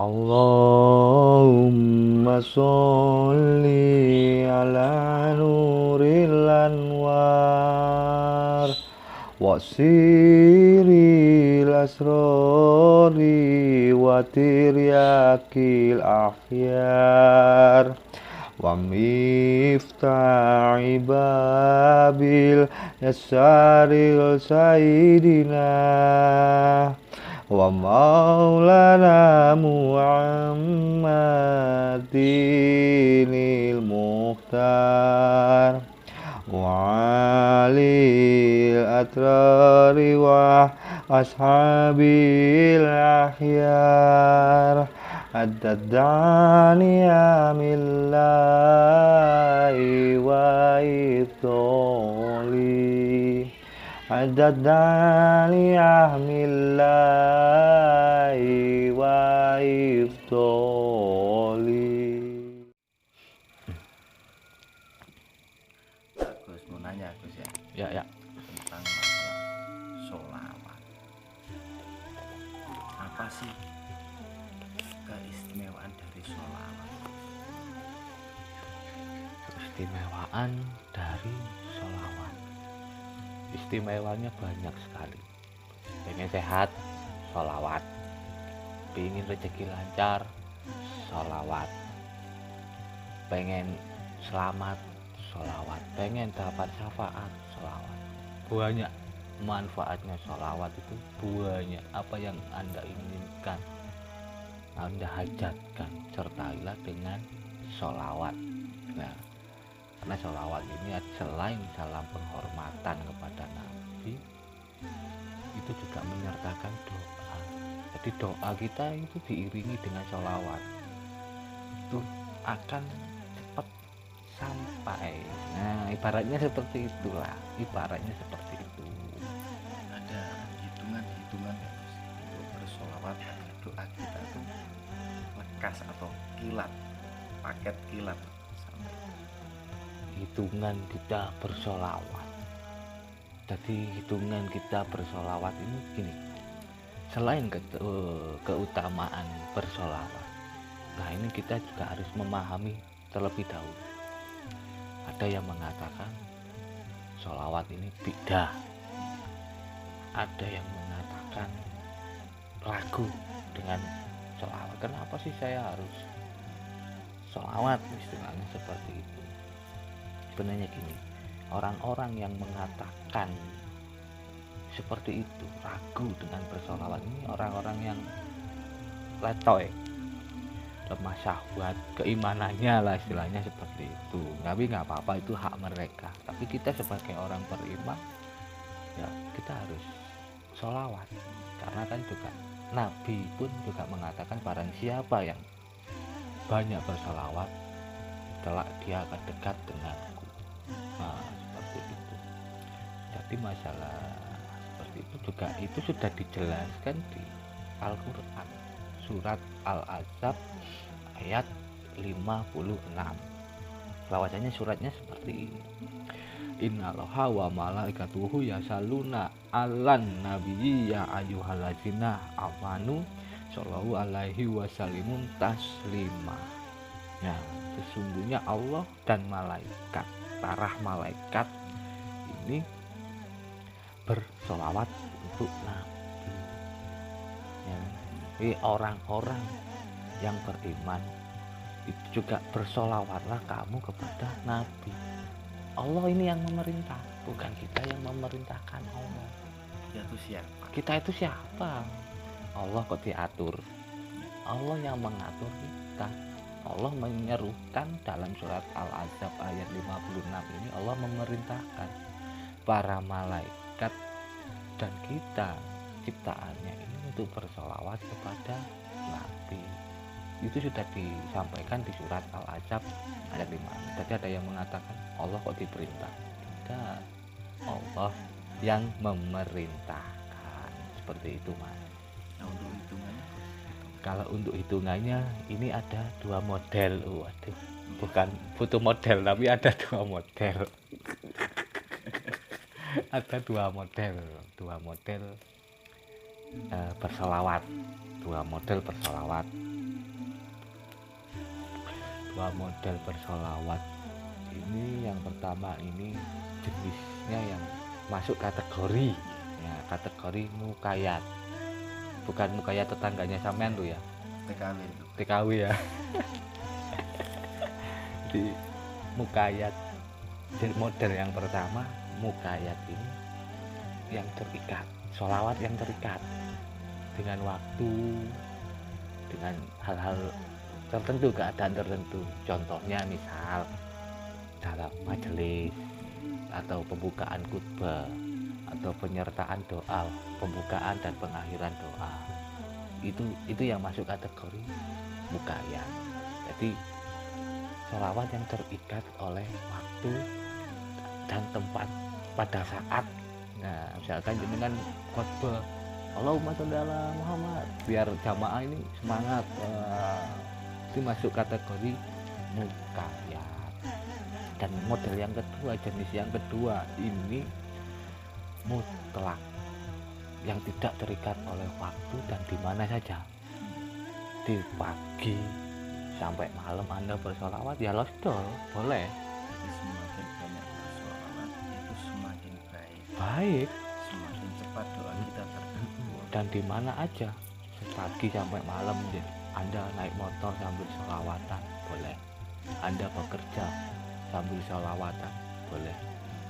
Allahumma sholli ala nuril anwar wa siril asrori wa tiryakil akhyar wa miftahi babil yasaril sayyidina wa maulana Muhammadinil Mukhtar wa alil atrari wa ashabil akhyar ad-dani amillahi wa ibtoli Adadani ahmillahi wa iftoli. Gus mau nanya Gus ya Ya. tentang masalah sholawat. Apa sih keistimewaan dari sholawat? Keistimewaan dari sholawat. Istimewanya banyak sekali. Pengen sehat, sholawat. Pengen rezeki lancar, sholawat. Pengen selamat, sholawat. Pengen dapat syafaat, sholawat. Banyak manfaatnya sholawat itu, banyak. Apa yang Anda inginkan, Anda hajatkan, sertailah dengan sholawat. Nah, karena sholawat ini selain salam penghormatan kepada Nabi, itu juga menyertakan doa. Jadi doa kita itu diiringi dengan sholawat, itu akan cepat sampai. Nah, ibaratnya seperti itulah, ibaratnya seperti itu. Ada hitungan ya Gus untuk bersholawat agar doa kita tuh lekas atau kilat, paket kilat sampai. Hitungan kita bersholawat. Jadi hitungan kita bersholawat ini gini, selain keutamaan bersholawat, nah ini kita juga harus memahami terlebih dahulu. Ada yang mengatakan sholawat ini bid'ah, ada yang mengatakan ragu dengan sholawat. Kenapa sih saya harus sholawat, istilahnya seperti itu. Sebenarnya gini, orang-orang yang mengatakan seperti itu, ragu dengan bersholawat, ini orang-orang yang letoy, lemah syahwat, keimanannya lah istilahnya seperti itu. Tapi nggak apa-apa, itu hak mereka. Tapi kita sebagai orang beriman, ya kita harus sholawat. Karena kan juga Nabi pun juga mengatakan barang siapa yang banyak bersholawat, kelak dia akan dekat denganku. Nah, seperti itu. Jadi masalah seperti itu juga itu sudah dijelaskan di Al-Quran, surat Al-Ahzab ayat 56. Bahwasanya suratnya seperti ini. Innallaha wa malaikatuhu yashalluna 'alan nabiyyi ya ayyuhallazina amanu shallallahu alaihi wasallimun taslima. Nah, sesungguhnya Allah dan malaikat, para malaikat ini bersolawat untuk Nabi. Ya, jadi orang-orang yang beriman itu juga bersolawatlah kamu kepada Nabi. Allah ini yang memerintah, bukan kita yang memerintahkan Allah. Dia tuh siapa? Kita itu siapa? Allah kok diatur? Allah yang mengatur kita. Allah menyerukan dalam surat Al-Ahzab ayat 56 ini, Allah memerintahkan para malaikat dan kita ciptaannya ini untuk bersolawat kepada Nabi. Itu sudah disampaikan di surat Al-Ahzab ayat 5. Jadi ada yang mengatakan Allah kok diperintah? Tidak, Allah yang memerintahkan. Seperti itu, Mas. Nah, untuk hitungannya Kalau untuk hitungannya ini ada dua model. Waduh, bukan foto model tapi ada dua model. Ada dua model bersolawat, dua model bersolawat. Ini yang pertama ini jenisnya yang masuk kategori ya, kategori mukayat, bukan mukayat tetangganya sampean tuh ya, TKW itu. TKW ya. Di mukayat model yang pertama, mukayat ini yang terikat, sholawat yang terikat dengan waktu, dengan hal-hal tertentu, keadaan tertentu. Contohnya misal dalam majelis atau pembukaan khutbah atau penyertaan doa, pembukaan dan pengakhiran doa, itu yang masuk kategori mukayat. Jadi sholawat yang terikat oleh waktu dan tempat pada saat. Nah, misalkan jenengan khotbah Allahumma sholli ala Muhammad, biar jamaah ini semangat. Itu masuk kategori mukayat. Dan model yang kedua, jenis yang kedua ini mutlak, yang tidak terikat oleh waktu dan di mana saja. Di pagi sampai malam Anda bersolawat ya losdol, boleh. Jadi semakin banyak bersolawat itu semakin Baik. semakin cepat doa kita terkabul. Dan di mana aja, pagi sampai malam. Anda naik motor sambil sholawatan, boleh. Anda bekerja sambil sholawatan, boleh.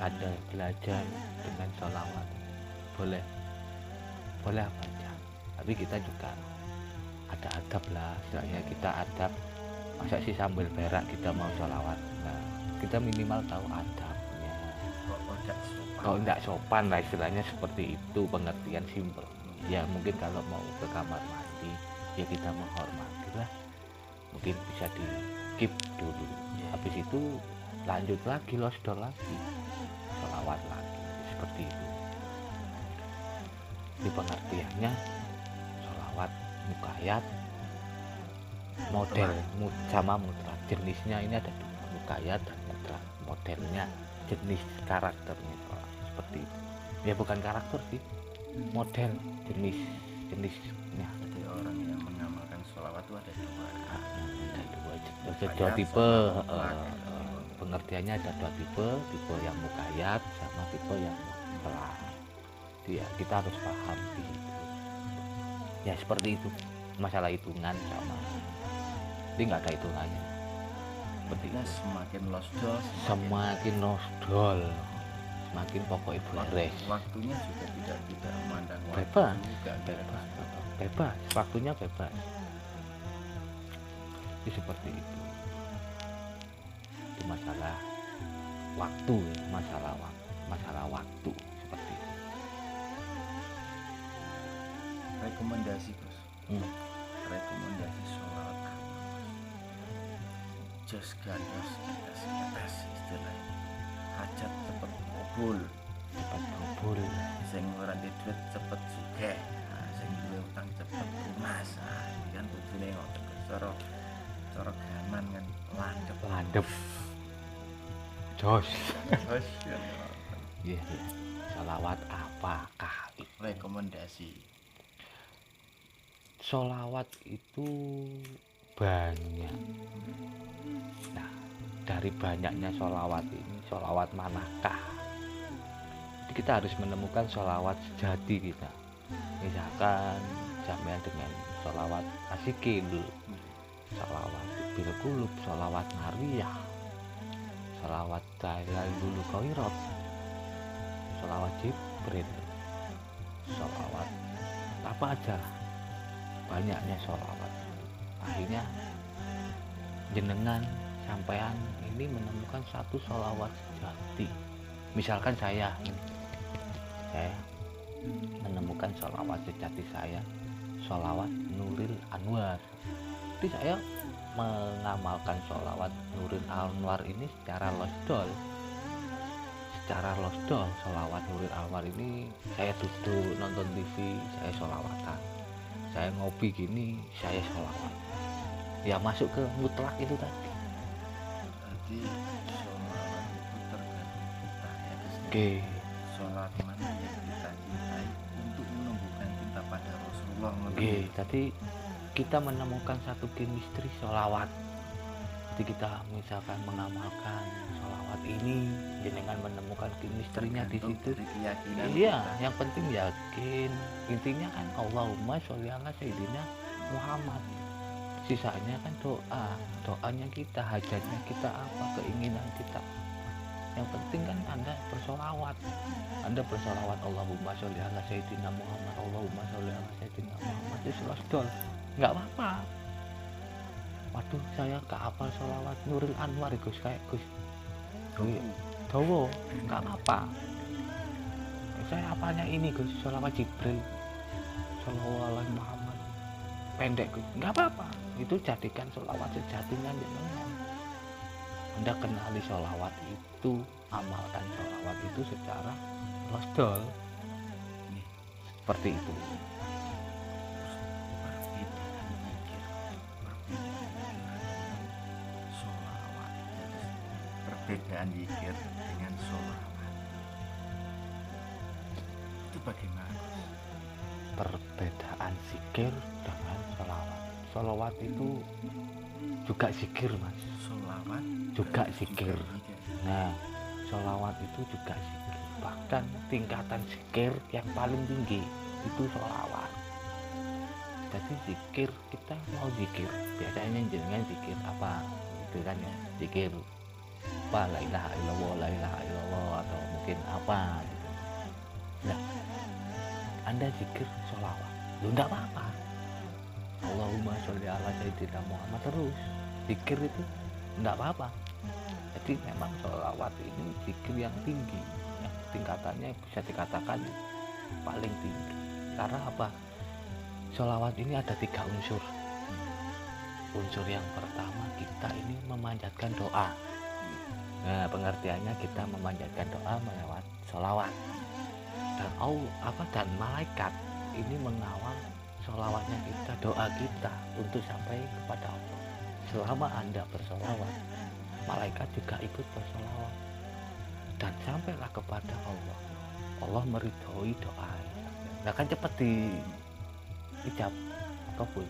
Anda belajar dengan sholawat, boleh. Boleh apa aja. Tapi kita juga ada adab lah, istilahnya kita adab. Masa sih sambil berak kita mau sholawat? Nah, kita minimal tahu adabnya. Kalau tidak sopan lah istilahnya, seperti itu pengertian simpel. Ya mungkin kalau mau ke kamar mandi ya kita menghormati lah, mungkin bisa di keep dulu. Habis itu lanjut lagi, losdol lagi, sholawat lagi, seperti itu. Di pengertiannya sholawat mukayat, model sama mutlak. Jenisnya ini ada dua, mukayat dan mutlak. Modelnya, jenis karakternya seperti itu. Ya bukan karakter sih, model, jenisnya. Jadi orang yang mengamalkan sholawat itu ada dua. Ada dua tipe. Pengertiannya ada dua tipe yang mukayat sama tipe yang mutlak. Ya kita harus paham gitu. Ya seperti itu. Masalah hitungan sama, jadi nggak ada hitungannya. Seperti itu. Semakin losdol, Semakin losdol, semakin pokoknya beres. Waktunya juga tidak memandang waktu. Bebas, waktunya bebas. Jadi seperti itu. Itu masalah waktu, masalah waktu seperti itu. Rekomendasi Gus. Rekomendasi sholawat apa? Jos gandos atas istilahnya. Hajat cepet kabul. Sing ora duwe duit cepet sugih. Sing duwe utang cepet lunas. Iki kan kudune ngoten cara gaman kan landep. Jos. Iya. Iya. Sholawat apakah itu? Rekomendasi. Sholawat itu banyak. Nah, dari banyaknya sholawat ini, sholawat manakah? Jadi kita harus menemukan sholawat sejati kita. Misalkan sampai dengan sholawat asikil, sholawat bil qulub, sholawat nariyah, sholawat jailal dulu khairat, sholawat jibril, sholawat apa aja, banyaknya sholawat. Akhirnya jenengan sampean ini menemukan satu sholawat sejati. Misalkan saya menemukan sholawat sejati saya, sholawat Nuril Anwar. Jadi saya mengamalkan sholawat Nuril Anwar ini secara losdol. Sholawat Nuril Anwar ini saya duduk nonton TV, saya sholawatan. Saya ngopi gini, saya sholawat. Ya masuk ke mutlak itu tadi. Jadi sholawat itu tergantung kita ya Gus. Oke. Sholat mana yang kita cintai untuk menumbuhkan cinta pada Allah ngoten. Nggih, tadi kita menemukan satu chemistry sholawat. Jadi kita misalkan mengamalkan sholawat ini, jenengan menemukan chemistry-nya di Tergantung situ. dari keyakinan Iya, kita. yang penting yakin. Intinya kan Allahumma sholli ala sayyidina Muhammad. Sisanya kan doa, doanya kita, hajatnya kita apa, keinginan kita. Yang penting kan Anda bersolawat. Anda bersolawat Allahumma sholli ala sayyidina Muhammad, Allahumma sholli ala sayyidina Muhammad, itu selesai. Nggak apa-apa. Waduh, saya gak hafal sholawat Nurul Anwar Gus, kayak Gus Dawo, nggak apa-apa. Saya apanya ini Gus, sholawat Jibril, sholawat ala Muhammad, pendek Gus, nggak apa-apa. Itu jadikan sholawat sejatinya jenengan. Anda kenali sholawat itu, amalkan sholawat itu secara losdol. Seperti itu. Perbedaan zikir, perbedaan sholawat, perbedaan zikir dengan sholawat itu bagaimana? Perbedaan zikir dengan sholawat. Sholawat itu juga zikir Mas, Sholawat juga berarti zikir. zikir. Nah, sholawat itu juga zikir. Bahkan tingkatan zikir yang paling tinggi itu sholawat. Jadi zikir, kita mau zikir, biasanya jenengan zikir apa? Itu kan ya, zikir apa, la ilaha illallah, la ilaha illallah, atau mungkin apa gitu. Nah, Anda zikir sholawat, lu enggak apa-apa. Allahumma sholli ala sayyidina Muhammad terus. Zikir itu enggak apa-apa. Jadi memang sholawat ini zikir yang tinggi, yang tingkatannya bisa dikatakan paling tinggi. Karena apa? Sholawat ini ada 3 unsur. Unsur yang pertama, kita ini memanjatkan doa. Nah, pengertiannya kita memanjatkan doa melewat sholawat. Dan dan malaikat ini mengawal sholawatnya kita, doa kita untuk sampai kepada Allah. Selama Anda bersolawat, malaikat juga ikut bersolawat dan sampailah kepada Allah. Allah meridhoi doa. Nah kan cepat diijab kabul.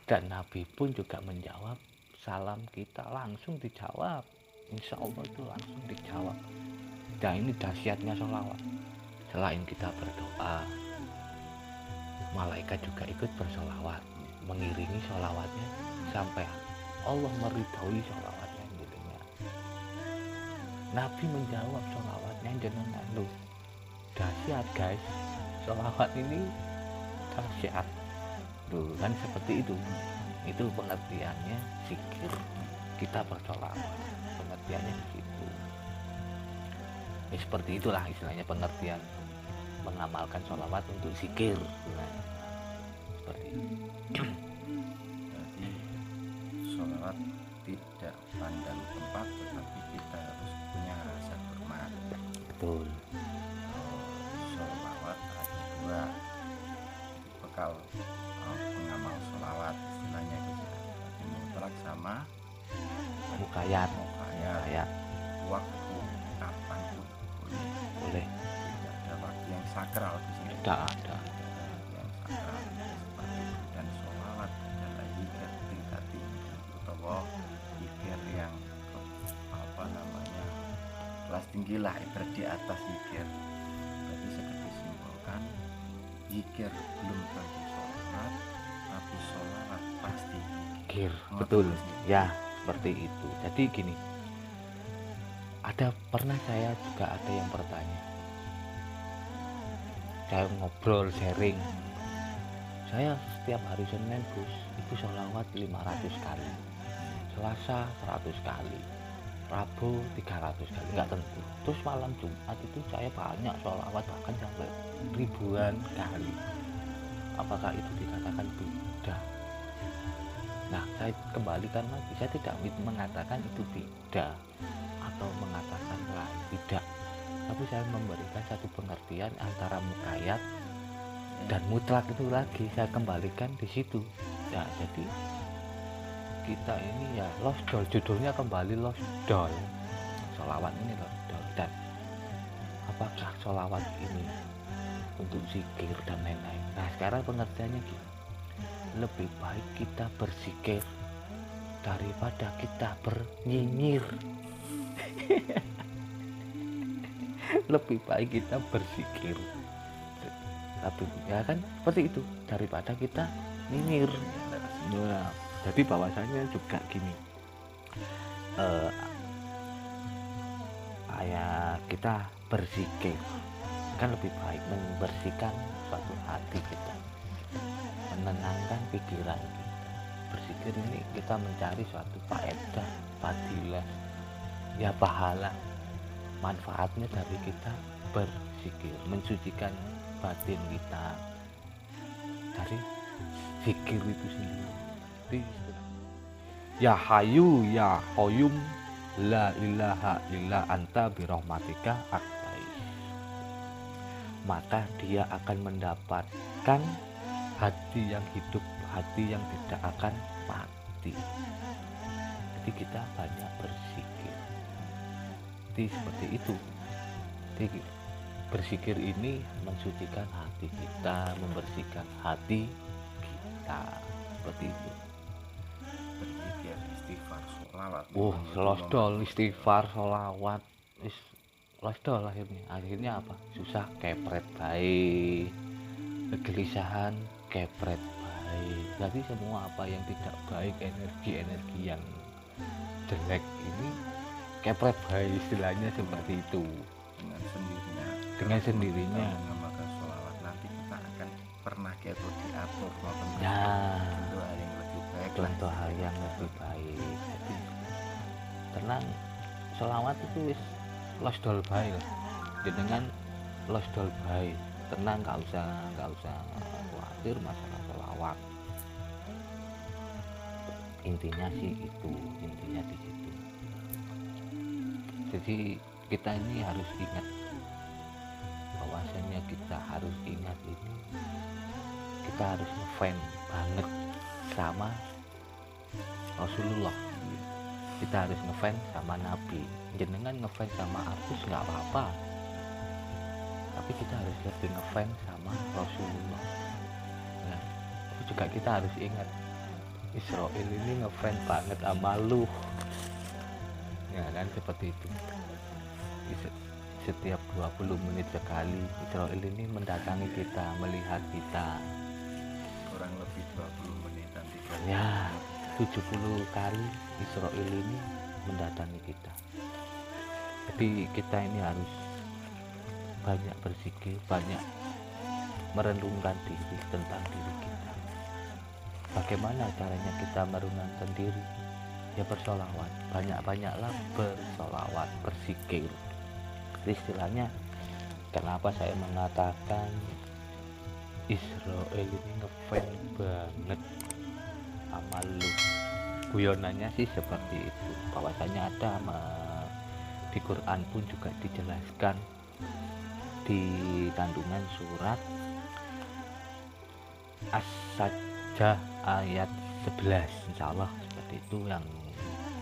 Dan Nabi pun juga menjawab salam kita, langsung dijawab. Insya Allah itu langsung dijawab. Nah ini dahsyatnya sholawat. Selain kita berdoa, malaikat juga ikut bersolawat, mengiringi sholawatnya sampai Allah meridhoi sholawatnya dirinya. Nabi menjawab sholawatnya jenengan, loh dahsyat guys, sholawat ini dahsyat. Loh kan seperti itu. Itu pengertiannya zikir, kita bersolawat, pengertiannya di situ. Ya, seperti itulah istilahnya pengertian mengamalkan sholawat untuk zikir. Nah, seperti itu. Jadi sholawat tidak pandang tempat, tetapi kita harus punya rasa hormat. Betul. Sholawat ada 2 bekal pengamal sholawat istilahnya gitu. Jadi mutlak sama Mukayat, mukayat. kayak Waktu kapan pun boleh, tidak ada waktu yang sakral di sini. tidak ada. Yang sakral seperti itu. Dan sholawat adalah zikir tingkat tinggi atau zikir yang kelas tinggi lah, ibarat di atas zikir. Jadi seperti disimpulkan, zikir belum tentu sholawat, tapi sholawat pasti Zikir, betul ya, seperti itu. Jadi gini, pernah saya juga ada yang bertanya, saya ngobrol sharing, saya setiap hari Senin Gus itu sholawat 500 kali, Selasa 100 kali, Rabu 300 kali, nggak tentu. Terus malam Jumat itu saya banyak sholawat, bahkan sampai ribuan kali. Apakah itu dikatakan beda? Nah, saya kembalikan lagi, saya tidak mengatakan itu beda atau mengatakan lain, tidak. Tapi saya memberikan satu pengertian antara mukayat dan mutlak. Itu lagi saya kembalikan di situ. Nah, jadi kita ini ya losdol, judulnya kembali losdol, sholawat ini losdol. Dan apakah sholawat ini untuk zikir dan lain-lain. Nah sekarang pengertiannya gini, lebih baik kita berzikir daripada kita bernyinyir. Lebih baik kita berzikir, tapi ya kan seperti itu, daripada kita nyinyir. Nah, jadi bahwasanya juga gini, kita berzikir kan lebih baik membersihkan suatu hati kita, menenangkan pikiran kita. Berzikir ini kita mencari suatu faedah, fadilah, ya pahala, manfaatnya dari kita berzikir, mensucikan batin kita dari zikir itu sendiri. Ya Hayu ya Qayyum la ilaha illa anta birahmatika astais. Maka dia akan mendapatkan hati yang hidup, hati yang tidak akan mati. Jadi kita banyak berzikir. Jadi seperti itu. Jadi berzikir ini mensucikan hati kita, membersihkan hati kita, seperti itu. Berzikir, istighfar, sholawat. Losdol, istighfar, sholawat, losdol akhirnya apa? Susah, kepret baik, kegelisahan, kepret baik. Jadi semua apa yang tidak baik, energi yang jelek ini kepret baik, istilahnya seperti itu. Dengan sendirinya mengamalkan sholawat, nanti kita akan pernah gitu diatur nah, hal yang lebih baik, contoh hal yang lebih baik. Jadi tenang, sholawat itu wis losdol baik lah, dengan losdol baik, tenang, nggak usah khawatir masalah sholawat. Intinya sih itu, intinya di situ. Jadi kita ini harus ingat, bahwasanya kita harus ingat ini, kita harus ngefans banget sama Rasulullah. Kita harus ngefans sama Nabi. Jenengan ngefans sama artis nggak apa-apa, tapi kita harus lebih ngefans sama Rasulullah. Nah, itu juga kita harus ingat, Israel ini ngefans banget sama lu, ya kan, seperti itu. Setiap 20 menit sekali Israel ini mendatangi kita, melihat kita, kurang lebih 20 menitan, 30 ya 70 kali Israel ini mendatangi kita. Jadi kita ini harus banyak berzikir, banyak merenungkan diri tentang diri kita. Bagaimana caranya kita merenungkan diri? Ya bersolawat, banyak-banyaklah bersolawat, berzikir. Istilahnya, kenapa saya mengatakan Israel ini ngefans banget sama lu, guyonannya sih seperti itu. Bahwasanya ada di Quran pun juga dijelaskan di kandungan surat As-Sajdah ayat 11, insyaallah seperti itu, yang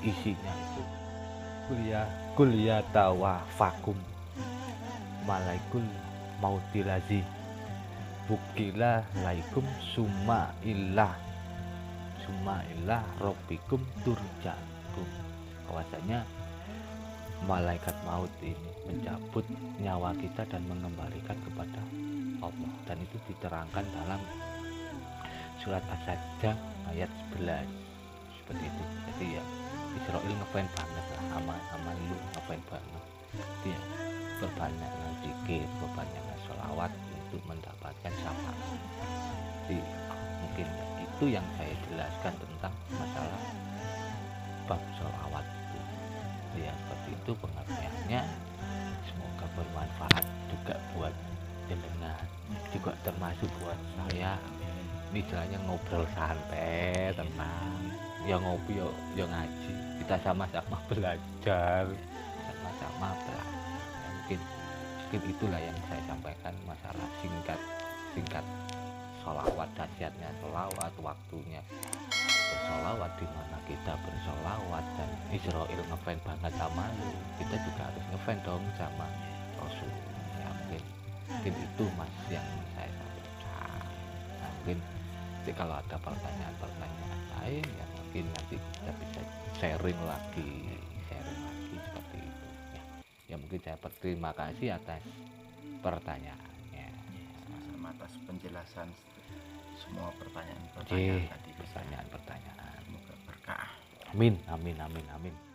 isinya itu kuliah tawafakum malaikul mautilazi bukila laikum summa illah robbikum turja'un. Bahwasanya malaikat maut ini mencabut nyawa kita dan mengembalikan kepada Allah, dan itu diterangkan dalam surat As-Sajdah ayat 11 seperti itu. Jadi ya Israel ngefans banget lah sama lu, ngefans banget. Dia berbanyaklah zikir, berbanyaklah sholawat untuk mendapatkan syafaat. Jadi mungkin itu yang saya jelaskan tentang masalah bab sholawat itu. Ya seperti itu pengertiannya. Semoga bermanfaat juga buat jenengan, juga termasuk buat saya. Ini jalannya ngobrol santai, tenang, ya ngopi ya ngaji, kita sama-sama belajar, sama-sama belajar. Ya, mungkin itulah yang saya sampaikan, masalah singkat sholawat, dahsyatnya sholawat, waktunya bersolawat, di mana kita bersolawat. Dan Israel ngefans banget sama lu, kita juga harus ngefans dong sama Rasul. Ya mungkin mungkin itu Mas yang saya sampaikan. Nah, mungkin nanti kalau ada pertanyaan-pertanyaan lain ya mungkin nanti kita bisa sharing lagi seperti itu ya. Ya mungkin saya berterima kasih atas pertanyaannya. Sama-sama atas penjelasan semua Oke, pertanyaan-pertanyaan tadi. pertanyaan-pertanyaan. Semoga berkah. Amin, amin, amin, amin.